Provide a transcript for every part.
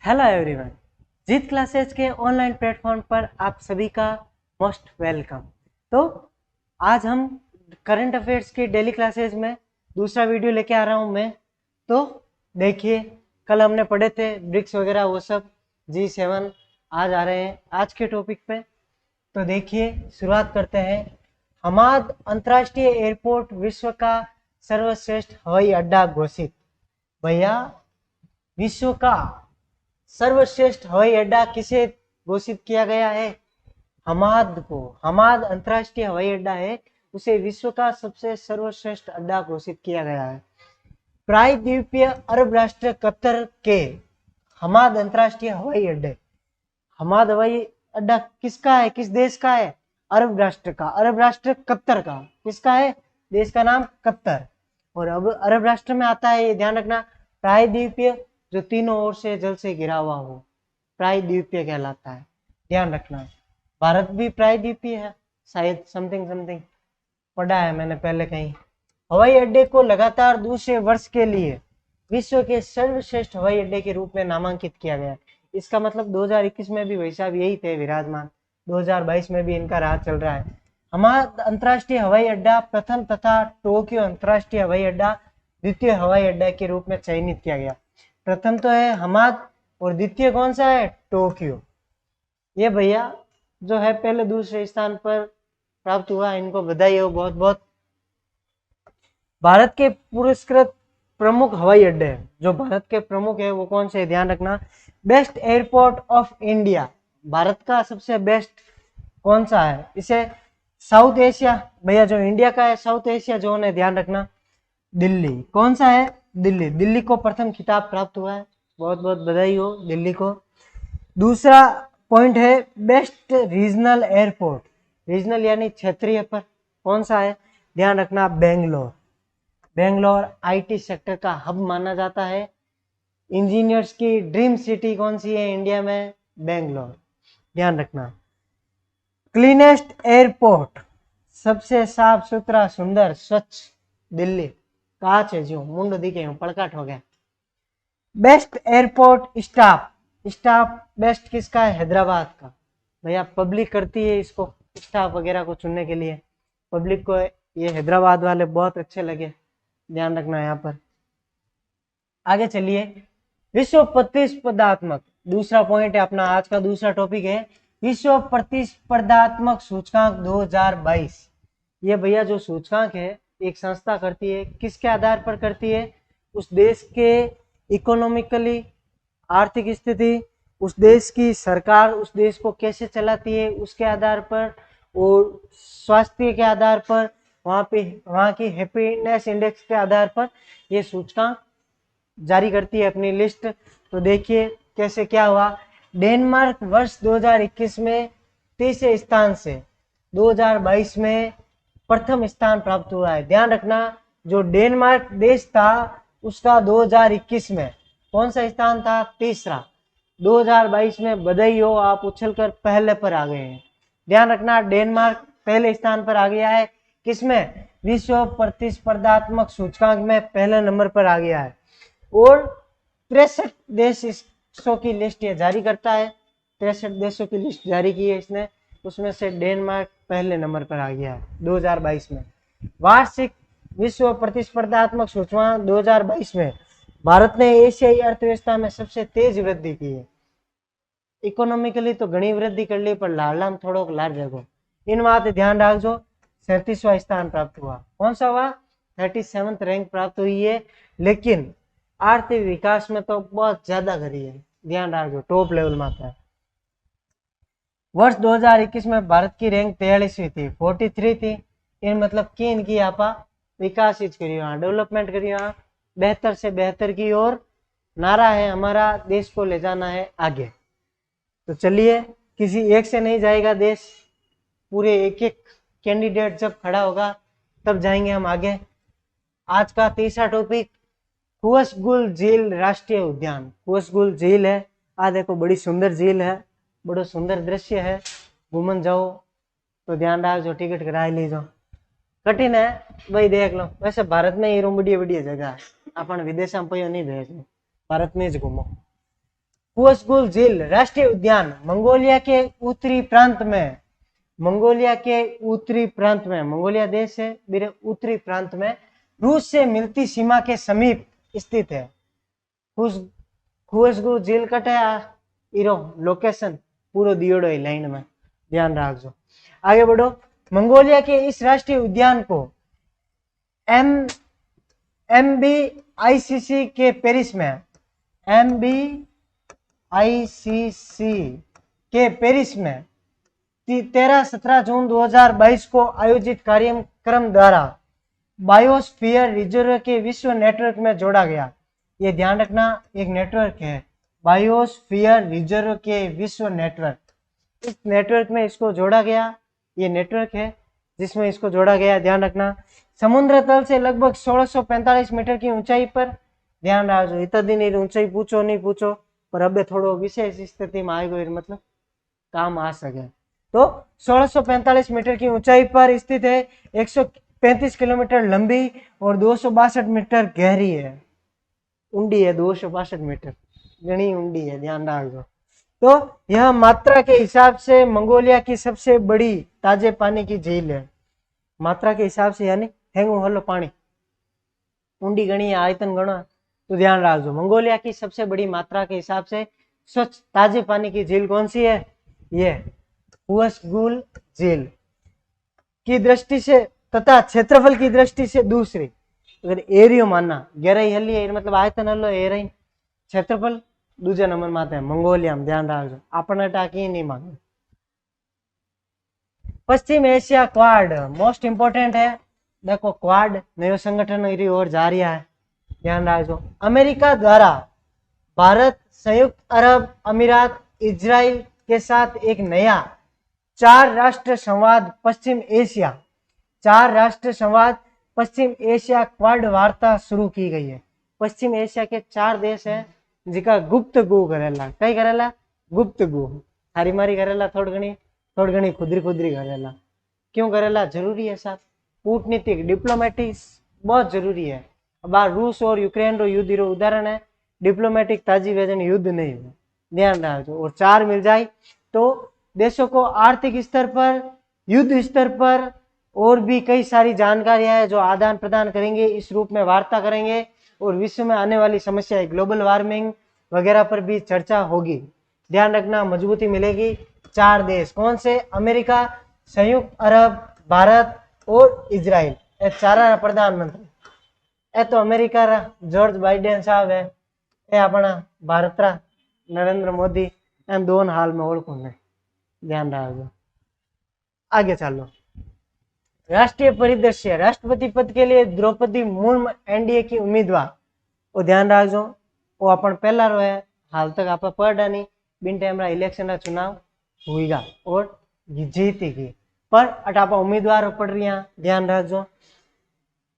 Hello everyone, जीत classes के online platform पर आप सभी का मोस्ट वेलकम। तो आज हम करंट अफेयर्स की डेली क्लासेस में दूसरा वीडियो लेके आ रहा हूँ मैं। तो देखिए, कल हमने पढ़े थे ब्रिक्स वगैरह वो सब, G7 आज आ रहे हैं आज के टॉपिक पे। तो देखिए, शुरुआत करते हैं। हमाद अंतर्राष्ट्रीय एयरपोर्ट विश्व का सर्वश्रेष्ठ हवाई अड्डा घोषित। भैया, विश्व का सर्वश्रेष्ठ हवाई अड्डा किसे घोषित किया गया है? हमाद को। हमाद अंतर्राष्ट्रीय हवाई अड्डा है, उसे विश्व का सबसे सर्वश्रेष्ठ अड्डा घोषित किया गया है। प्रायद्वीपीय अरब राष्ट्र कतर के हमाद अंतर्राष्ट्रीय हवाई अड्डे। हमाद हवाई अड्डा किसका है, किस देश का है? अरब राष्ट्र का। अरब राष्ट्र कतर का। किसका है? देश का नाम कतर। और अब अरब राष्ट्र में आता है, ये ध्यान रखना, प्रायद्वीपीय, जो तीनों ओर से जल से घिरा हुआ हो, प्रायद्वीपीय कहलाता है। ध्यान रखना। भारत भी प्रायद्वीपीय है, शायद समथिंग समथिंग पढ़ा है मैंने पहले कहीं। हवाई अड्डे को लगातार दूसरे वर्ष के लिए विश्व के सर्वश्रेष्ठ हवाई अड्डे के रूप में नामांकित किया गया। इसका मतलब 2021 में भी वैसा यही थे विराजमान, 2022 में भी इनका राह चल रहा है। हमारा अंतर्राष्ट्रीय हवाई अड्डा प्रथम तथा टोक्यो अंतर्राष्ट्रीय हवाई अड्डा द्वितीय हवाई अड्डा के रूप में चयनित किया गया। प्रथम तो है हमाद और द्वितीय कौन सा है? टोक्यो। ये भैया जो है पहले दूसरे स्थान पर प्राप्त हुआ, इनको बधाई हो बहुत बहुत। भारत के पुरस्कृत प्रमुख हवाई अड्डे हैं, जो भारत के प्रमुख है वो कौन से? ध्यान रखना। Best airport of India, Bharat का सबसे बेस्ट कौन सा है? इसे साउथ एशिया, भैया जो इंडिया का है साउथ एशिया जोन है, ध्यान रखना। दिल्ली। कौन सा है? दिल्ली। दिल्ली को प्रथम खिताब प्राप्त हुआ है, बहुत बहुत बधाई हो दिल्ली को। दूसरा पॉइंट है बेस्ट रीजनल एयरपोर्ट। रीजनल यानी क्षेत्रीय पर कौन सा है? ध्यान रखना, बेंगलोर। बेंगलोर आईटी सेक्टर का हब माना जाता है। इंजीनियर्स की ड्रीम सिटी कौन सी है इंडिया में? बेंगलोर। ध्यान रखना। क्लीनेस्ट एयरपोर्ट, सबसे साफ सुथरा सुंदर स्वच्छ, दिल्ली। काच है जो मुंड दिखे पड़काट हो गया। Best airport staff, staff best किसका है? हैदराबाद का। भैया पब्लिक करती है इसको, स्टाफ वगैरह को चुनने के लिए, पब्लिक को ये हैदराबाद वाले बहुत अच्छे लगे, ध्यान रखना यहाँ पर। आगे चलिए, विश्व प्रतिस्पर्धात्मक, दूसरा पॉइंट है अपना आज का दूसरा टॉपिक है विश्व प्रतिस्पर्धात्मक सूचकांक 2022। ये भैया जो सूचकांक है एक संस्था करती है, किसके आधार पर करती है? उस देश के इकोनॉमिकली आर्थिक स्थिति, उस देश की सरकार उस देश को कैसे चलाती है उसके आधार पर, और स्वास्थ्य के आधार पर, वहाँ की हैप्पीनेस इंडेक्स के आधार पर ये सूचकांक जारी करती है अपनी लिस्ट। तो देखिए कैसे क्या हुआ। डेनमार्क वर्ष 2021 में तीसरे स्थान से 2022 में प्रथम स्थान प्राप्त हुआ है। ध्यान रखना, जो डेनमार्क देश था उसका 2021 में कौन सा स्थान था? तीसरा। 2022 में बधाई हो, आप उछलकर पहले पर आ गए हैं। ध्यान रखना, डेनमार्क पहले स्थान पर आ गया है। किसमें? विश्व प्रतिस्पर्धात्मक सूचकांक में पहले नंबर पर आ गया है। और 63 देशों की लिस्ट ये जारी करता है, 63 देशों की लिस्ट जारी की है इसने, उसमें से डेनमार्क पहले नंबर पर आ गया है 2022 में। वार्षिक विश्व प्रतिस्पर्धात्मक सूचकांक 2022 में भारत ने एशियाई अर्थव्यवस्था में सबसे तेज वृद्धि की है। इकोनॉमिकली तो घनी वृद्धि कर ली, पर लाड़लाम थोड़ो लाड़ जगो, इन बात ध्यान रखो। 37वां स्थान प्राप्त हुआ। कौन सा हुआ? 37th रैंक प्राप्त हुई है, लेकिन आर्थिक विकास में तो बहुत ज्यादा करी है, ध्यान रखो, टॉप लेवल में आता है। वर्ष 2021 में भारत की रैंक 43वीं थी, 43 थी। इन मतलब की इनकी आप विकास करी, डेवलपमेंट करी, बेहतर से बेहतर की ओर नारा है हमारा, देश को ले जाना है आगे। तो चलिए, किसी एक से नहीं जाएगा देश, पूरे एक एक कैंडिडेट जब खड़ा होगा तब जाएंगे हम आगे। आज का तीसरा टॉपिक कुवसगुल झील राष्ट्रीय उद्यान। कुवसगुल झील है, आ देखो बड़ी सुंदर झील है, बड़ो सुंदर दृश्य है, घूमन जाओ तो ध्यान रखो, टिकट कराई लीजो। कठिन है भाई, देख लो। वैसे भारत में ही बढ़िया बढ़िया जगह है, अपन विदेश में नहीं भेज, भारत में घूमो। कुअसगुल झील राष्ट्रीय उद्यान मंगोलिया के उत्तरी प्रांत में, मंगोलिया के उत्तरी प्रांत में, मंगोलिया देश है मेरे उत्तरी प्रांत में रूस से मिलती सीमा के समीप स्थित है। कुअसगुल झील कटे इरो लोकेशन पूरो दियोड़ो लाइन में ध्यान रखो। आगे बढ़ो। मंगोलिया के इस राष्ट्रीय उद्यान को MBICC के पेरिस में, MBICC के पेरिस में 13-17 जून 2022 को आयोजित कार्यक्रम द्वारा बायोस्फीयर रिजर्व के विश्व नेटवर्क में जोड़ा गया। ये ध्यान रखना, एक नेटवर्क है बायोस्फीयर रिजर्व के विश्व नेटवर्क। इस नेटवर्क में इसको जोड़ा गया, ये नेटवर्क है जिसमें इसको जोड़ा गया। ध्यान रखना, समुद्र तल से लगभग 1645 मीटर की ऊंचाई पर, ध्यान रखो इतना दिन ऊंचाई पूछो नहीं पूछो, पर अब थोड़ो विशेष स्थिति में आएगो मतलब काम आ सके। तो 1645 मीटर की ऊंचाई पर स्थित है, 135 किलोमीटर लंबी और 262 मीटर गहरी है, ऊंडी है 262 मीटर, घनी ऊंडी है, ध्यान रखो। तो यह मात्रा के हिसाब से मंगोलिया की सबसे बड़ी ताजे पानी की झील है, मात्रा के हिसाब से, यानी हेंगू हलो पानी ऊंडी गणी है, आयतन गणो, तो ध्यान रखो मंगोलिया की सबसे बड़ी मात्रा के हिसाब से स्वच्छ ताजे पानी की झील कौन सी है, ये कुअसगुल झील की दृष्टि से तथा क्षेत्रफल की दृष्टि से दूसरी। अगर एरियो मानना गहराई हली है मतलब आयतन हलो एरिया, क्षेत्रफल दूसरे नंबर माते है मंगोलिया में, ध्यान रखो अपने टाकी नहीं मांगे। पश्चिम एशिया क्वाड मोस्ट इंपोर्टेंट है, देखो क्वाड नयो संगठन ओर जा रहा है, ध्यान रखो। अमेरिका द्वारा भारत, संयुक्त अरब अमीरात, इजराइल के साथ एक नया 4 राष्ट्र संवाद पश्चिम एशिया, 4 राष्ट्र संवाद पश्चिम एशिया क्वाड वार्ता शुरू की गई है। पश्चिम एशिया के 4 देश हैं जिका गुप्त गु करेला, कई करेला गुप्त गु, हारी मारी करेला थोड़ी घनी खुदरी करेला, क्यों करेला जरूरी है साहब, कूटनीतिक डिप्लोमेटिक बहुत जरूरी है। अब रूस और यूक्रेन रो युद्ध रो उदाहरण है, डिप्लोमेटिक ताजी वजन युद्ध नहीं है, ध्यान रखो। और 4 मिल जाए तो देशों को आर्थिक स्तर पर, युद्ध स्तर पर और भी कई सारी जानकारियां है जो आदान प्रदान करेंगे, इस रूप में वार्ता करेंगे और विश्व में आने वाली समस्याएं ग्लोबल वार्मिंग वगैरह पर भी चर्चा होगी। ध्यान रखना, मजबूती मिलेगी। 4 देश कौन से, अमेरिका, संयुक्त अरब, भारत और इजराइल, ये 4 प्रधानमंत्री। ए तो अमेरिका रा जॉर्ज बाइडेन साहब है, ये अपना भारत रा नरेंद्र मोदी, एम दोनों हाल में ओळखो ने, ध्यान रखो। आगे चलो, राष्ट्रीय परिदृश्य, राष्ट्रपति पद के लिए द्रौपदी मुर्मू एनडीए की उम्मीदवार, वो ध्यान रखो वो अपन पहला रो है, हाल तक आप पढ़ा नहीं, बिन टाइम इलेक्शन का चुनाव हुईगा और जीती गई, पर अटापा उम्मीदवार पड़ रही हैं, ध्यान रखो।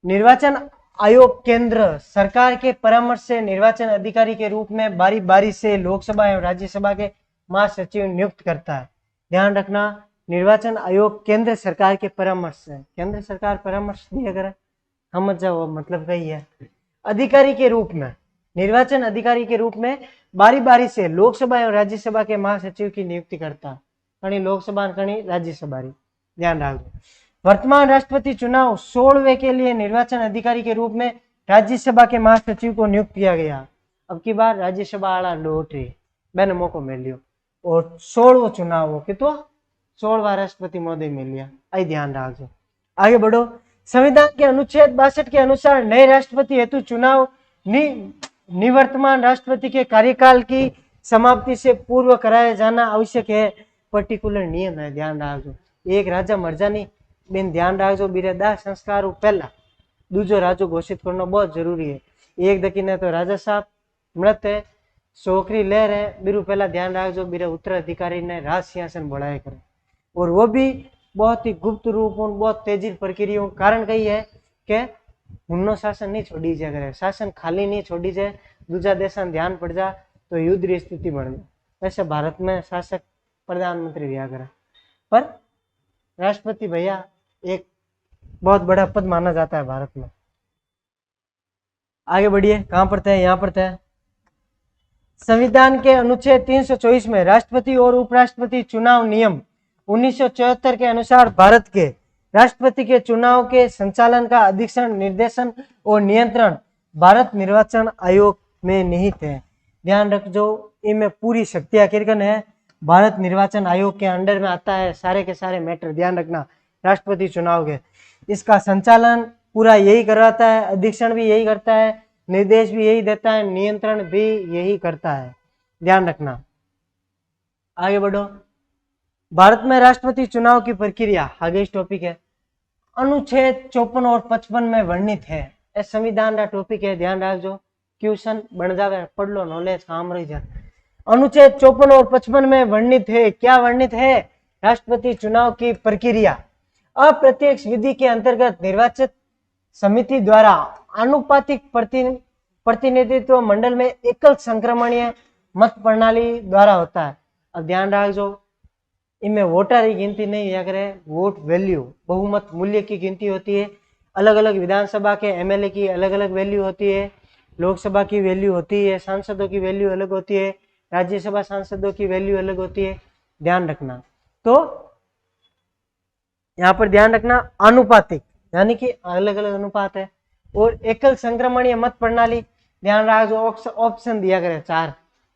निर्वाचन आयोग केंद्र सरकार के परामर्श से निर्वाचन अधिकारी के रूप में बारी बारी से लोकसभा एवं राज्यसभा के महासचिव नियुक्त करता है। ध्यान रखना, निर्वाचन आयोग केंद्र सरकार के परामर्श से, केंद्र सरकार परामर्श दिया करे, समझ जाओ मतलब कही है। अधिकारी के रूप में, निर्वाचन अधिकारी के रूप में बारी बारी से लोकसभा एवं राज्यसभा के महासचिव की नियुक्ति करता है, कणी लोकसभा कणी राज्यसभा, ध्यान रखो। वर्तमान राष्ट्रपति चुनाव 16वें के लिए निर्वाचन अधिकारी के रूप में राज्यसभा के महासचिव को नियुक्त किया गया। अब की बार राज्यसभा वाला लौटरी मैंने मौको मिल लियो और 16वां चुनाव हो कि तो 16वां राष्ट्रपति महोदय मिल लिया, आई ध्यान रखो। आगे बढ़ो। संविधान के अनुच्छेद 62 के अनुसार नए राष्ट्रपति हेतु चुनाव निवर्तमान राष्ट्रपति के कार्यकाल की समाप्ति से पूर्व कराया जाना आवश्यक है, पर्टिकुलर नियम है, ध्यान रखो। एक राजा मर जानी बेन, ध्यान रखो, बीरे 10 संस्कार पहला दूजो राजो घोषित करना बहुत जरूरी है। एक दकीने तो राजा साहब मृत है, छोकरी ले रहे, बीरू पहला ध्यान रखो, बीरे उत्तराधिकारी ने राज सिंहासन बढ़ाए करे, और वो भी बहुत ही गुप्त रूप और बहुत तेजी प्रक्रिया। कारण कही है कि उन्नो शासन नहीं छोड़ी जाए करे, शासन खाली नहीं छोड़ी जाए, दूसरा देशा ध्यान पड़ जा तो युद्ध स्थिति बन जाए। वैसे भारत में शासक प्रधानमंत्री रिया करे, पर राष्ट्रपति भैया एक बहुत बड़ा पद माना जाता है भारत में। आगे बढ़िए, कहाँ पढ़ते हैं, यहाँ पढ़ते हैं। संविधान के अनुच्छेद 324 में राष्ट्रपति और उपराष्ट्रपति चुनाव नियम 1974 के अनुसार भारत के राष्ट्रपति के चुनाव के संचालन का अधीक्षण, निर्देशन और नियंत्रण भारत निर्वाचन आयोग में निहित है। ध्यान रखो, इनमें पूरी शक्तियां किरकन है, भारत निर्वाचन आयोग के अंडर में आता है सारे के सारे मैटर। ध्यान रखना, राष्ट्रपति चुनाव के इसका संचालन पूरा यही करवाता है, अधीक्षण भी यही करता है, निर्देश भी यही देता है, नियंत्रण भी यही करता है। ध्यान रखना। आगे बढ़ो। भारत में राष्ट्रपति चुनाव की प्रक्रिया आगे इस टॉपिक है, अनुच्छेद 54 और 55 में वर्णित है। यह संविधान का टॉपिक है, ध्यान रखो, क्वेश्चन बन जावे, पढ़ लो, नॉलेज काम रही जाए। अनुच्छेद 54 और 55 में वर्णित है, क्या वर्णित है? राष्ट्रपति चुनाव की प्रक्रिया अप्रत्यक्ष विधि के अंतर्गत निर्वाचित समिति द्वारा आनुपातिक प्रतिनिधित्व मंडल में एकल संक्रमणीय मत प्रणाली द्वारा होता है। अब ध्यान रखो, इनमें वोटर की गिनती नहीं किया करे, वोट वैल्यू बहुमत मूल्य की गिनती होती है। अलग अलग विधानसभा के एमएलए की अलग अलग वैल्यू होती है, लोकसभा की वैल्यू होती है, सांसदों की वैल्यू अलग होती है, राज्यसभा सांसदों की वैल्यू अलग होती है। ध्यान रखना। तो यहाँ पर ध्यान रखना, आनुपातिक यानी कि अलग अलग अनुपात है। और एकल संक्रमणीय मत प्रणाली, ध्यान रखो, ऑप्शन दिया करे 4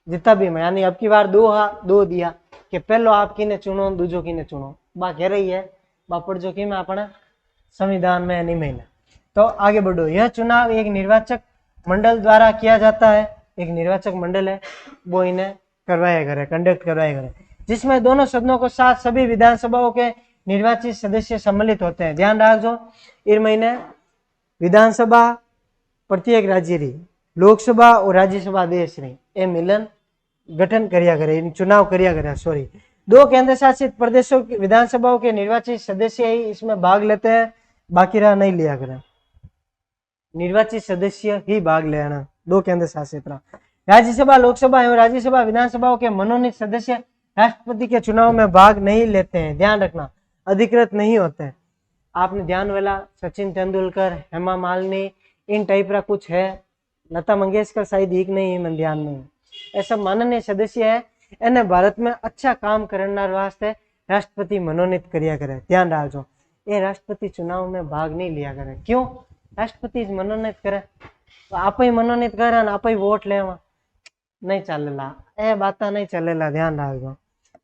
जितना भी, यानी अब की बार 2 दिया कि पहलो आप किने चुनो, दूजो किने चुनो, बा कह रही है बापड़ जो कि मैं अपना संविधान में नहीं महीना। तो आगे बढ़ो। यह चुनाव एक निर्वाचक मंडल द्वारा किया जाता है, एक निर्वाचक मंडल है वो इन्हें करवाया करे, कंडक्ट करवाया करे, जिसमें दोनों सदनों को साथ सभी विधानसभाओं के निर्वाचित सदस्य सम्मिलित होते हैं। ध्यान रखो, इस महीने विधानसभा प्रत्येक राज्य री, लोकसभा और राज्यसभा देश री ए मिलन गठन करिया करे, चुनाव करिया करे। सॉरी, 2 केंद्र शासित प्रदेशों की विधानसभाओं के निर्वाचित सदस्य ही इसमें भाग लेते हैं, बाकी रहा नहीं लिया करे, निर्वाचित सदस्य ही भाग लेना। 2 केंद्र शासित राज्यसभा, लोकसभा एवं राज्यसभा विधानसभाओं के मनोनीत सदस्य राष्ट्रपति के चुनाव में भाग नहीं लेते हैं। ध्यान रखना, अधिकृत नहीं होते हैं। आपने ध्यान वाला सचिन तेंदुलकर, हेमा मालिनी, इन टाइप का कुछ है, लता मंगेशकर शायद एक नहीं, मन ध्यान नहीं, ऐसा माननीय सदस्य है, इन्हें भारत में अच्छा काम करने वास्ते राष्ट्रपति मनोनीत करिया करे। ध्यान रखो, ये राष्ट्रपति चुनाव में भाग नहीं लिया करे। क्यों? राष्ट्रपति मनोनीत करे तो आप ही मनोनीत करे, आप ही वोट लेवा, नहीं चलेला, ए बात नहीं चलेला। ध्यान रखो,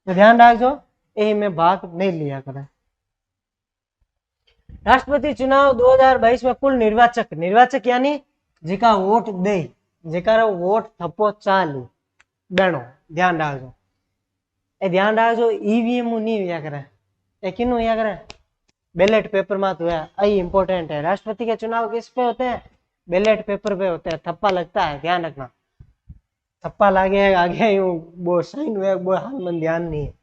तो ध्यान रखो, यही में भाग नहीं लिया करे। राष्ट्रपति चुनाव 2022 में कुल निर्वाचक यानी जिका वोट दे, जिका वोट थप्पो चालू बेनो। ध्यान रखो, ए ध्यान रखो, ईवीएम नहीं हुआ करे, ए किनु हुआ करे, बैलेट पेपर मत हुआ, यही इंपॉर्टेंट है। राष्ट्रपति के चुनाव किस पे होते हैं? बैलेट पेपर पे होते हैं, थप्पा लगता है, ध्यान रखना, थप्पा लागे आगे वो साइन हुआ, वो हाल में ध्यान नहीं है।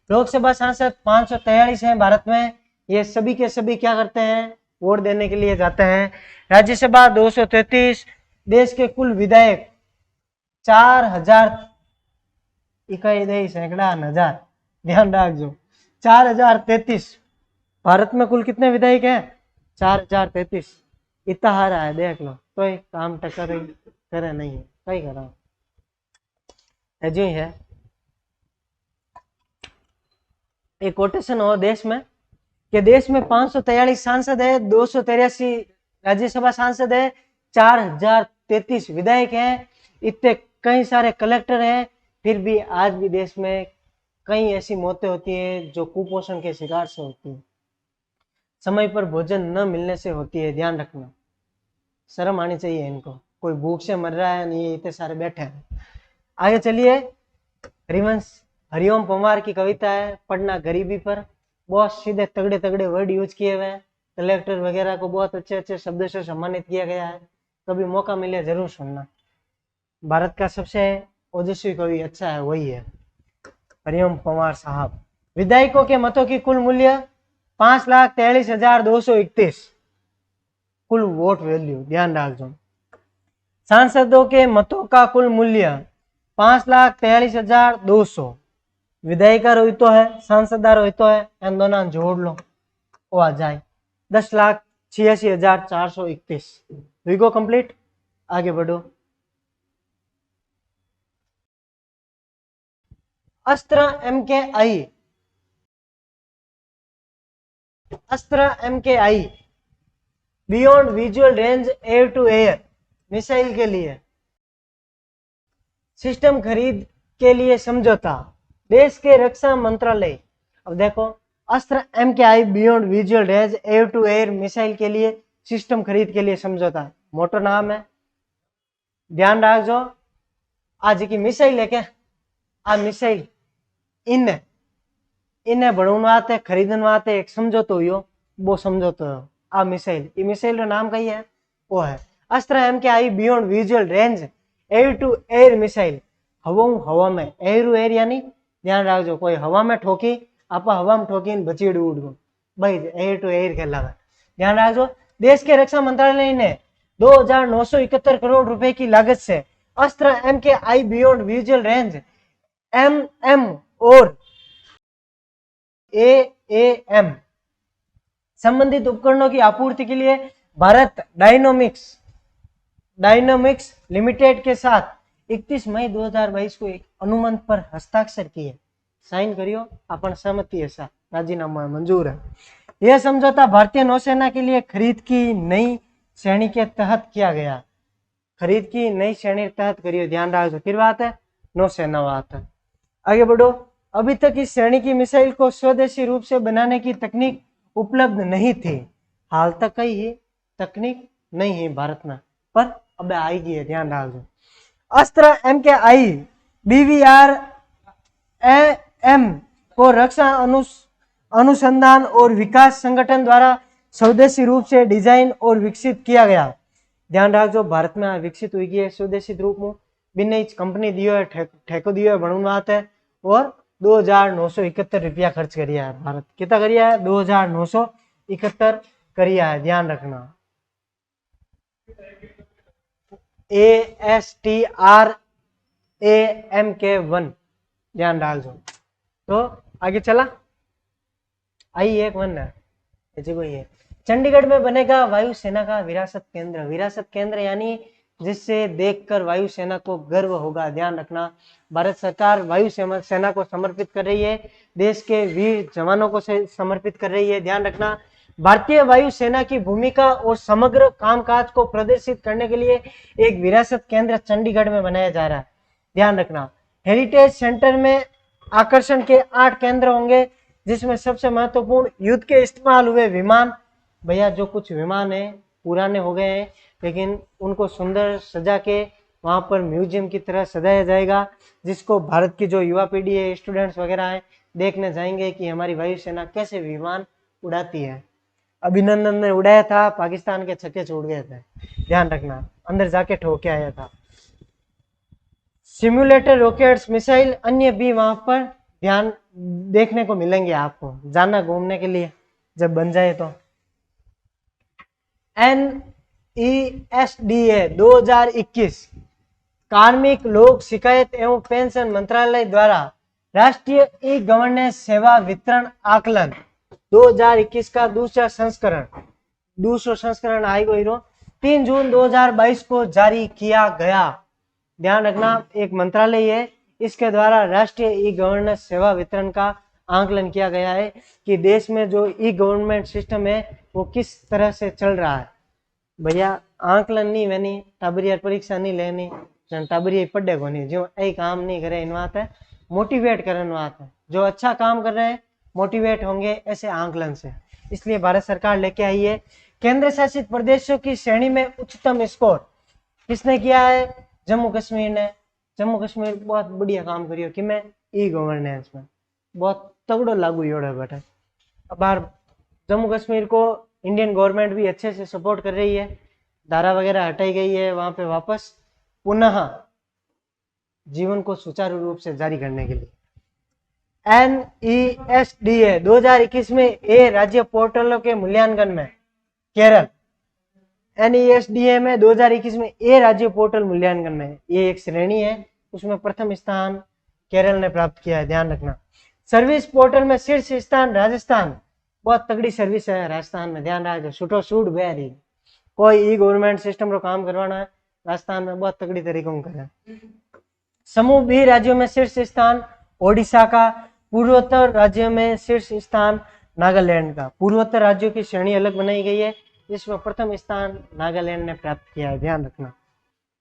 लोकसभा सांसद 543 हैं भारत में, ये सभी के सभी क्या करते हैं? वोट देने के लिए जाते हैं। राज्यसभा 233, देश के कुल विधायक 4000 इकाई दे सैकड़ा हजार, ध्यान रखो 4033। भारत में कुल कितने विधायक हैं? 4033। इतना हारा है, देख लो, तो एक काम टकर करे नहीं है, कहीं करा जो ही है। एक कोटेशन हो देश में कि देश में 543 सांसद है, 283 राज्यसभा सांसद है, 4033 विधायक हैं, इतने कई सारे कलेक्टर हैं, फिर भी आज भी देश में कई ऐसी मौतें होती हैं जो कुपोषण के शिकार से होती है, समय पर भोजन न मिलने से होती है। ध्यान रखना, शर्म आनी चाहिए इनको, कोई भूख से मर रहा है नहीं, इतने सारे बैठे हैं। आगे चलिए, हरिओम पंवार की कविता है, पढ़ना गरीबी पर, बहुत सीधे तगड़े तगड़े वर्ड यूज किए हुए हैं, कलेक्टर वगैरह को बहुत अच्छे अच्छे शब्दों से सम्मानित किया गया है, कभी मौका मिले जरूर सुनना। भारत का सबसे ओजस्वी कवि अच्छा है वही है हरिओम पंवार साहब। विधायकों के मतों की कुल मूल्य 5,43,231 कुल वोट वैल्यू, ध्यान रखो। सांसदों के मतों का कुल मूल्य 5,43,200, विधायिका रोहितो है, सांसदा रोहितो है, इन दोनों जोड़ लो वो आ जाए 10,86,431। We go complete. आगे बढ़ो। Astra MKI, Astra MKI beyond visual range air to air missile के लिए सिस्टम खरीद के लिए समझौता, देश के रक्षा मंत्रालय। अब देखो, Astra MKI beyond visual range air to air missile के लिए सिस्टम खरीद के लिए समझौता, मोटो नाम है। ध्यान रखो, आज की मिसाइल है क्या, आ मिसाइल इन्हें बनवाते खरीदवाते एक समझौतो हुयो, वो समझौतो है आ मिसाइल। ये मिसाइल का नाम कही है, वो है Astra MKI beyond visual range air to air missile. हवा में एयर टू एयर, यानी ध्यान रखो, कोई हवा में ठोकी, आप हवा में ठोकी बची उड़ गो, भाई एयर टू एयर कहलावे। ध्यान रखो, देश के रक्षा मंत्रालय ने 2,971 करोड़ रुपए की लागत से अस्त्र MKI beyond visual range MM और AAM संबंधित उपकरणों की आपूर्ति के लिए भारत डायनोमिक्स लिमिटेड के साथ 31 मई 2022 को एक अनुबंध पर हस्ताक्षर किए, साइन करियो, अपन सहमति है, सा राजीनामा मंजूर है। यह समझौता भारतीय नौसेना के लिए खरीद की नई श्रेणी के तहत किया गया, खरीद की नई श्रेणी के तहत करियो, ध्यान रखो। फिर बात है नौसेना, बात है आगे बढ़ो। अभी तक इस श्रेणी की मिसाइल को स्वदेशी रूप से बनाने की तकनीक उपलब्ध नहीं थी, हाल तक कई ही तकनीक नहीं है भारत में, पर अब आएगी है, ध्यान रखो। अस्त्र MKI BVR AM को रक्षा अनुसंधान और विकास संगठन द्वारा स्वदेशी रूप से डिजाइन और विकसित किया गया, ध्यान रखो, भारत में विकसित हुई है स्वदेशी रूप में, बिना कंपनी दियो है, ठेको दियो है बनवाते है, और 2,971 रुपया खर्च करिया है भारत, कितना करिया है, 2,971 करिया है, ध्यान रखना। ASTRAMK1 ध्यान डाल दो। तो आगे चला, I-1 है, चंडीगढ़ में बनेगा वायुसेना का विरासत केंद्र। विरासत केंद्र यानी जिससे देखकर वायुसेना को गर्व होगा, ध्यान रखना। भारत सरकार वायुसेना को समर्पित कर रही है, देश के वीर जवानों को समर्पित कर रही है, ध्यान रखना। भारतीय वायुसेना की भूमिका और समग्र कामकाज को प्रदर्शित करने के लिए एक विरासत केंद्र चंडीगढ़ में बनाया जा रहा है, ध्यान रखना। हेरिटेज सेंटर में आकर्षण के 8 केंद्र होंगे, जिसमें सबसे महत्वपूर्ण युद्ध के इस्तेमाल हुए विमान। भैया जो कुछ विमान है पुराने हो गए हैं, लेकिन उनको सुंदर सजा के वहां पर म्यूजियम की तरह सजाया जाएगा, जिसको भारत की जो युवा पीढ़ी है, स्टूडेंट्स वगैरह है, देखने जाएंगे कि हमारी वायुसेना कैसे विमान उड़ाती है। अभिनंदन ने उड़ाया था, पाकिस्तान के छक्के छूट गए थे, ध्यान रखना, अंदर जाके ठोक के आया था। सिम्युलेटर रॉकेट्स मिसाइल अन्य भी वहां पर ध्यान देखने को मिलेंगे आपको, जाना घूमने के लिए जब बन जाए तो। NESDA 2021 कार्मिक लोक शिकायत एवं पेंशन मंत्रालय द्वारा राष्ट्रीय ई गवर्नेंस सेवा वितरण आकलन 2021 का दूसरा संस्करण आएगा 3 जून 2022 को जारी किया गया, ध्यान रखना। एक मंत्रालय है, इसके द्वारा राष्ट्रीय ई गवर्नेंस सेवा वितरण का आकलन किया गया है कि देश में जो ई गवर्नमेंट सिस्टम है वो किस तरह से चल रहा है। भैया आकलन नहीं मैंने टाबरिया परीक्षा नहीं लेनी, टाबरिया पढ़े को नहीं, जो यही काम नहीं करे इन बात है, मोटिवेट करने बात है, जो अच्छा काम कर रहे हैं मोटिवेट होंगे ऐसे आकलन से। इसलिए भारत सरकार लेके आई है केंद्र शासित प्रदेशों की श्रेणी में उच्चतम स्कोर किसने किया है, जम्मू कश्मीर ने। जम्मू कश्मीर बहुत बढ़िया काम करियो कि मैं ई गवर्नेंस में बहुत तगड़ो लागू योड़ा बेटा। अब बाहर जम्मू कश्मीर को इंडियन गवर्नमेंट भी अच्छे से सपोर्ट कर रही है, धारा वगैरह हटाई गई है, वहां पे वापस पुनः जीवन को सुचारू रूप से जारी करने के लिए। NESDA 2021 में ए राज्य पोर्टलों के मूल्यांकन में केरल, NESDA में 2021 में ए राज्य पोर्टल मूल्यांकन में ये एक श्रेणी है, उसमें प्रथम स्थान केरल ने प्राप्त किया है, ध्यान रखना। सर्विस पोर्टल में शीर्ष स्थान राजस्थान, बहुत तगड़ी सर्विस है राजस्थान में, ध्यान रखो, छूटो छूट बेरी कोई ई गवर्नमेंट सिस्टम रो काम करवाना है राजस्थान में बहुत तगड़ी तरीकों करे। समूह बी राज्यों में शीर्ष स्थान ओडिशा का। पूर्वोत्तर राज्य में शीर्ष स्थान नागालैंड का। पूर्वोत्तर राज्यों की श्रेणी अलग बनाई गई है, जिसमें प्रथम स्थान नागालैंड ने प्राप्त किया है, ध्यान रखना।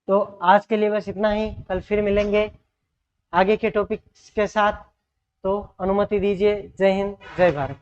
तो आज के लिए बस इतना ही, कल फिर मिलेंगे आगे के टॉपिक्स के साथ। तो अनुमति दीजिए। जय हिंद, जय भारत।